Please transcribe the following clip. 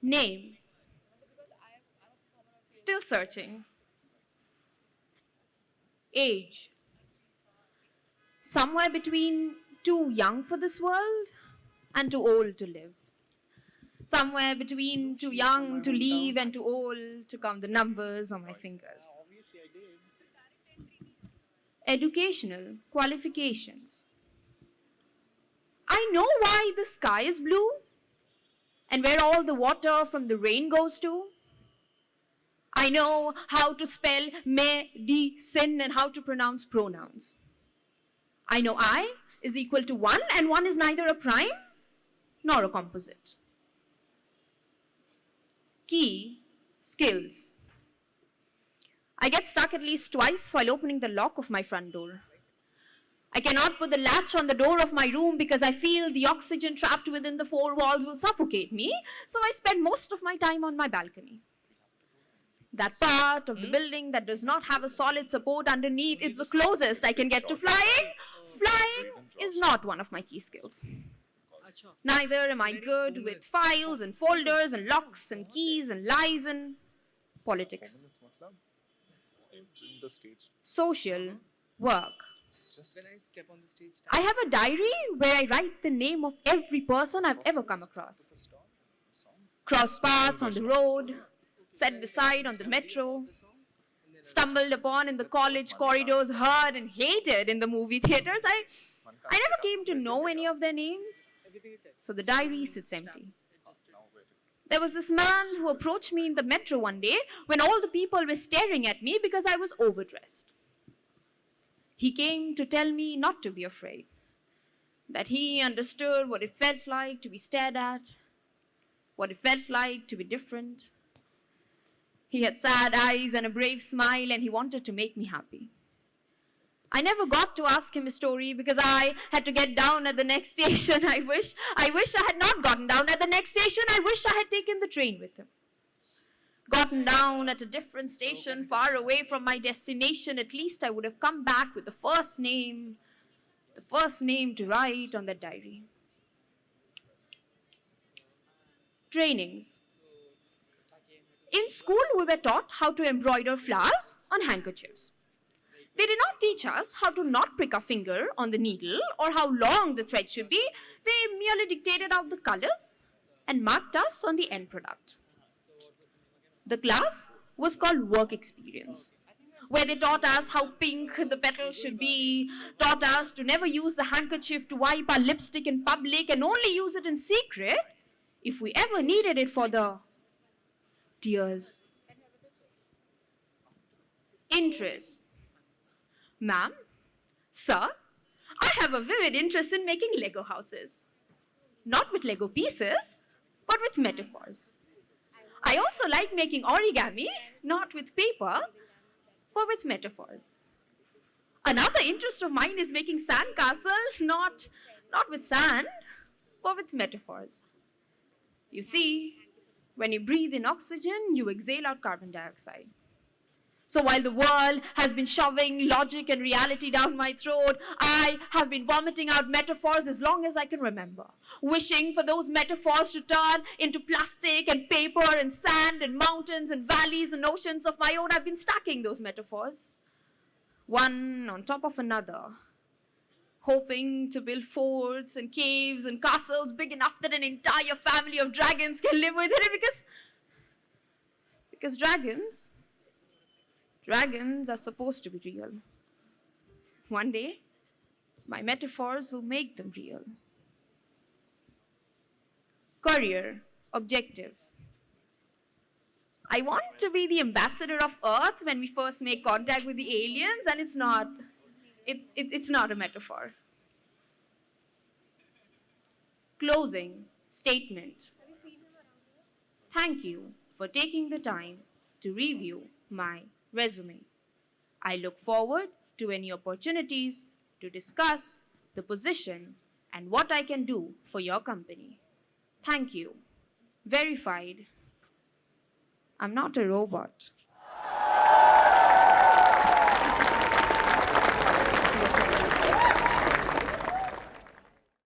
Name. Still searching. Age. Somewhere between too young for this world and too old to live. Somewhere between too young to leave and too old to count the numbers on my fingers. Obviously, I did. Educational qualifications. I know why the sky is blue and where all the water from the rain goes to. I know how to spell medicine and how to pronounce pronouns. I know I is equal to 1 and 1 is neither a prime nor a composite. Key skills. I get stuck at least twice while opening the lock of my front door. I cannot put the latch on the door of my room because I feel the oxygen trapped within the four walls will suffocate me, so I spend most of my time on my balcony. That part of the building that does not have a solid support underneath, it's the closest I can get to flying. Flying is not one of my key skills. Neither am I good with files and folders and locks and keys and lies and politics. The stage. Social work. Just When I step on the stage, I have a diary where I write the name of every person I've ever come across. Crossed paths on the road, sat beside on the metro, stumbled upon in the college corridors, heard and hated in the movie theaters. I never came to know any of their names, everything is said. so the diary sits empty. now where it There was this man who approached me in the metro one day when all the people were staring at me because I was overdressed. He came to tell me not to be afraid, that he understood what it felt like to be stared at, what it felt like to be different. He had sad eyes and a brave smile, and he wanted to make me happy. I never got to ask him his story because I had to get down at the next station. I wish I had not gotten down at the next station. I wish I had taken the train with him. Gotten down at a different station far away from my destination, at least I would have come back with the first name to write on that diary. Trainings. In school, we were taught how to embroider flowers on handkerchiefs. They did not teach us how to not prick our finger on the needle or how long the thread should be. They merely dictated out the colors and marked us on the end product. The class was called work experience, where they taught us how pink the petals should be, taught us to never use the handkerchief to wipe our lipstick in public and only use it in secret if we ever needed it for the tears. Interest. Ma'am, sir, I have a vivid interest in making Lego houses. Not with Lego pieces, but with metaphors. I also like making origami, not with paper, but with metaphors. Another interest of mine is making sandcastles, not with sand, but with metaphors. You see, when you breathe in oxygen, you exhale out carbon dioxide. So while the world has been shoving logic and reality down my throat, I have been vomiting out metaphors as long as I can remember, wishing for those metaphors to turn into plastic and paper and sand and mountains and valleys and oceans of my own. I've been stacking those metaphors, one on top of another, hoping to build forts and caves and castles big enough that an entire family of dragons can live within it because dragons are supposed to be real. One day, my metaphors will make them real. Career objective. I want to be the ambassador of Earth when we first make contact with the aliens, and it's not a metaphor. Closing statement. Thank you for taking the time to review my resume. I look forward to any opportunities to discuss the position and what I can do for your company. Thank you. Verified. I'm not a robot.